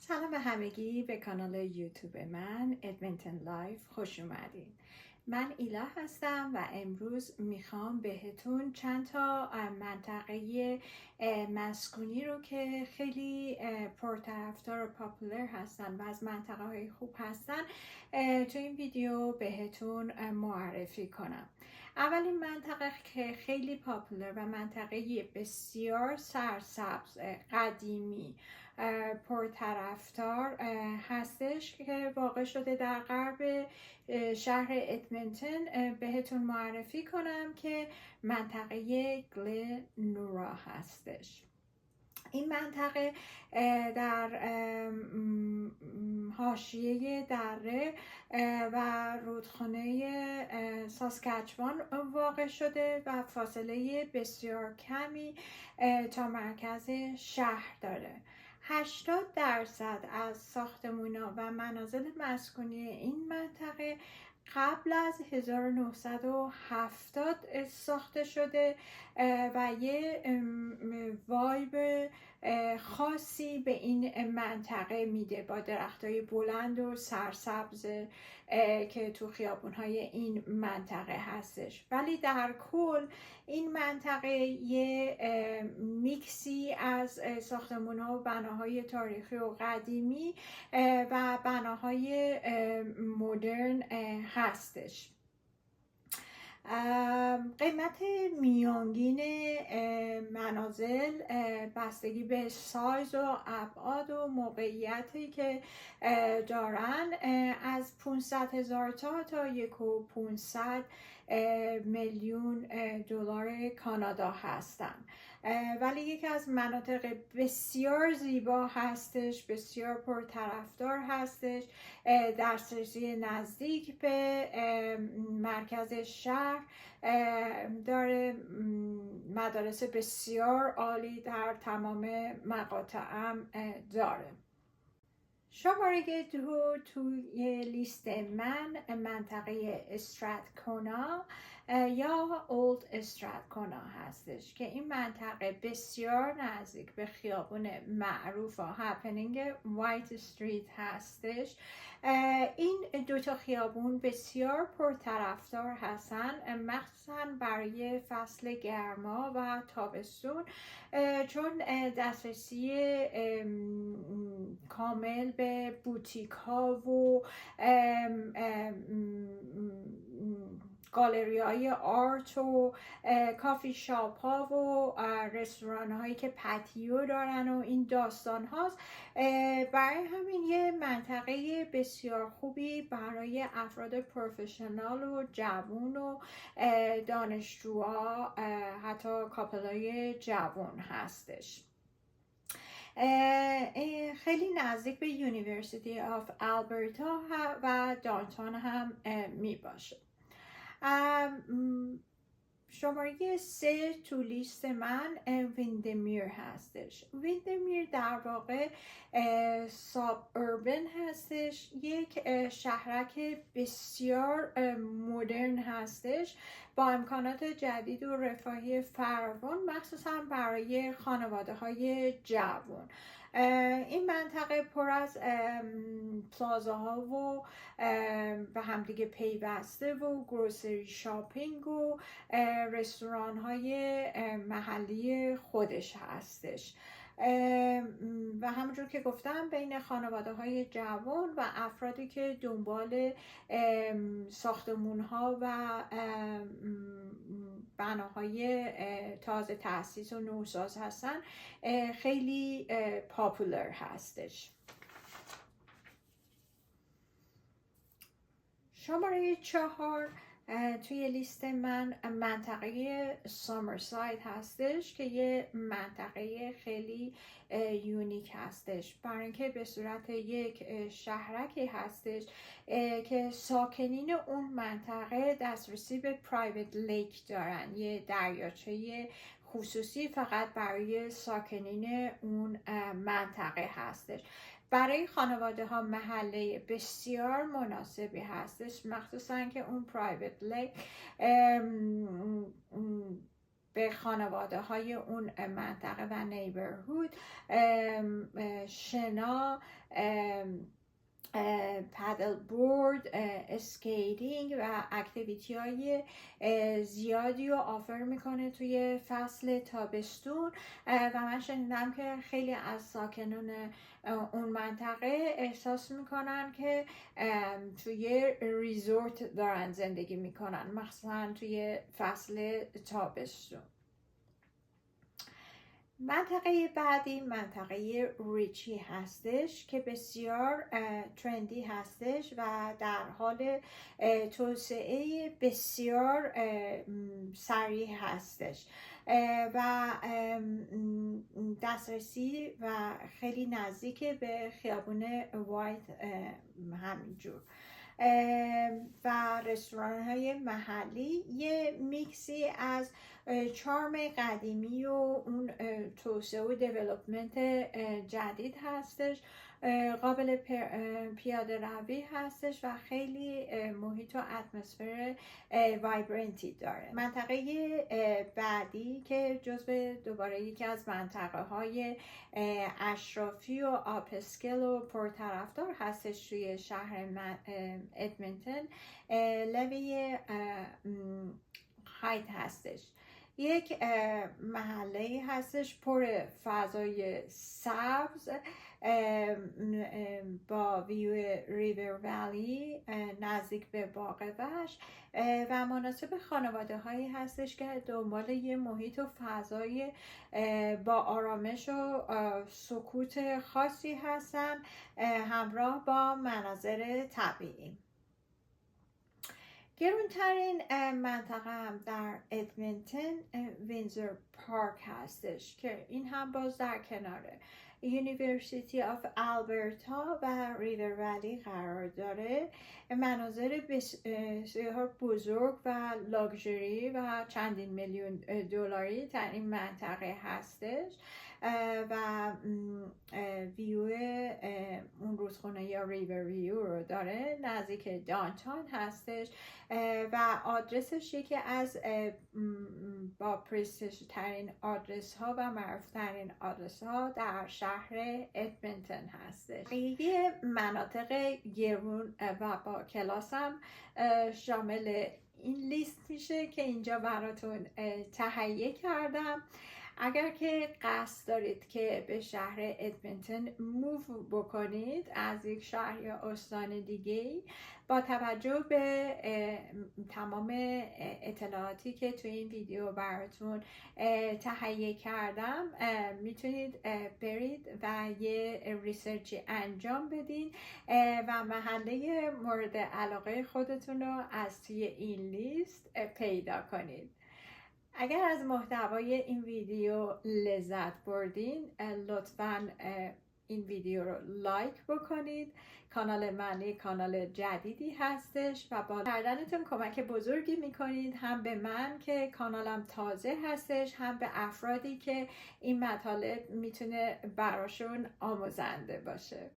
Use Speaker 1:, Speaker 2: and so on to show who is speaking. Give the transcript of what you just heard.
Speaker 1: سلام به همگی، به کانال یوتیوب من ادمنتون لایف خوش اومدین. من ایلا هستم و امروز میخوام بهتون چند تا منطقه مسکونی رو که خیلی پرطرفدار و پاپولر هستن و از منطقه های خوب هستن تو این ویدیو بهتون معرفی کنم. اولین منطقه که خیلی پاپولر و منطقه بسیار سرسبز قدیمی پرطرفدار هستش که واقع شده در غرب شهر ادمنتون، بهتون معرفی کنم که منطقه گلنورا هستش. این منطقه در حاشیه دره و رودخانه ساسکچوان واقع شده و فاصله بسیار کمی تا مرکز شهر داره. 80% از ساختمونا و منازل مسکونی این منطقه قبل از 1970 ساخته شده و یه وایب خاصی به این منطقه میده با درختای بلند و سرسبز که تو خیابونهای این منطقه هستش. ولی در کل این منطقه یه میکسی از ساختمان‌ها و بناهای تاریخی و قدیمی و بناهای مدرن هستش. قیمت میانگین منازل بستگی به سایز و ابعاد و موقعیتی که دارن از 500,000 تا 1.5 میلیون دلار کانادا هستن. ولی یکی از مناطق بسیار زیبا هستش، بسیار پرطرفدار هستش، دسترسی نزدیک به مرکز شهر داره، مدارس بسیار عالی در تمام مقاطع داره. شماره 2 توی لیست من منطقه استراتکونا یا اولد استراتکونا هستش که این منطقه بسیار نزدیک به خیابون معروف و هپنینگ وایت استریت هستش. این دوتا خیابون بسیار پرطرفدار هستن، مخصوصا برای فصل گرما و تابستون، چون دسترسی کامل به بوتیک ها و گالری های آرت و کافی شاپ ها و رستوران هایی که پتیو دارن و این داستان هاست. برای همین یه منطقه بسیار خوبی برای افراد پروفشنال و جوون و دانشجوها، حتی کاپلای جوون هستش. خیلی نزدیک به یونیورسیتی آف آلبرتا و دانتون هم می باشه. شماره 3 تو لیست من ویندمیر هستش. ویندمیر در واقع ساب اربن هستش، یک شهرک بسیار مدرن هستش با امکانات جدید و رفاهی فراوان، مخصوصا برای خانواده های جوان. این منطقه پر از پلازاها و به همدیگه پیوسته و گروسری شاپینگ و رستوران های محلی خودش هستش و همونجور که گفتم بین خانواده های جوان و افرادی که دنبال ساختمون ها و بناهای تازه تأسیس و نوساز هستن خیلی پاپولر هستش. شماره 4 توی لیست من منطقه سامرساید هستش که یه منطقه خیلی یونیک هستش، برای اینکه به صورت یک شهرکی هستش که ساکنین اون منطقه دسترسی به پرایوت لیک دارن، یه دریاچه خصوصی فقط برای ساکنین اون منطقه هستش. برای خانواده ها محله بسیار مناسبی هستش، مخصوصا که اون پرایوت لیک به خانواده های اون منطقه و نیبرهود شنا، پدل بورد، اسکیتینگ و اکتیویتی های زیادی رو آفر میکنه توی فصل تابستون. و من شنیدم که خیلی از ساکنان اون منطقه احساس میکنن که توی ریزورت دارن زندگی میکنن، مخصوصا توی فصل تابستون. منطقه بعدی منطقه ریچی هستش که بسیار ترندی هستش و در حال توسعه بسیار سریع هستش و دسترسی و خیلی نزدیک به خیابون وایت همینجور و رستوران های محلی یه میکسی از چارم قدیمی و اون توسعه و دیولپمنت جدید هستش، قابل پیاده روی هستش و خیلی محیط و اتمسفر وایبرنتی داره. منطقه بعدی که جزو دوباره یکی از منطقه های اشرافی و آپسکل و پرطرفدار هستش توی شهر ادمنتون، لوی هایت هستش. یک محله هستش پر فضای سبز با ویو ریور ولی نزدیک به باغ وحش و مناسب خانواده هایی هستش که دنبال یه محیط و فضای با آرامش و سکوت خاصی هستن همراه با مناظر طبیعی. گرونترین منطقه هم در ادمنتون وینزر پارک هستش که این هم باز در کنار یونیورسیتی آف آلبرتا و ریور ولی قرار داره. مناظر بسیار بزرگ و لاکچری و چندین میلیون دلاری در این منطقه هستش و ویو اون رودخونه یا ریور ویو رو داره، نزدیک دانتان هستش و آدرسش یکی از با پرستیژ ترین آدرس ها و معروف ترین آدرس ها در شهر ادمنتون هستش. یه مناطق گرون و با کلاس هم شامل این لیست میشه که اینجا براتون تهیه کردم. اگر که قصد دارید که به شهر ادمنتون موو بکنید از یک شهر یا استان دیگه، با توجه به تمام اطلاعاتی که توی این ویدیو براتون تهیه کردم میتونید برید و یه ریسرچی انجام بدین و محله مورد علاقه خودتون رو از توی این لیست پیدا کنید. اگر از محتوای این ویدیو لذت بردین لطفاً این ویدیو رو لایک بکنید. کانال من کانال جدیدی هستش و با کردنتون کمک بزرگی میکنید هم به من که کانالم تازه هستش، هم به افرادی که این مطالب میتونه براشون آموزنده باشه.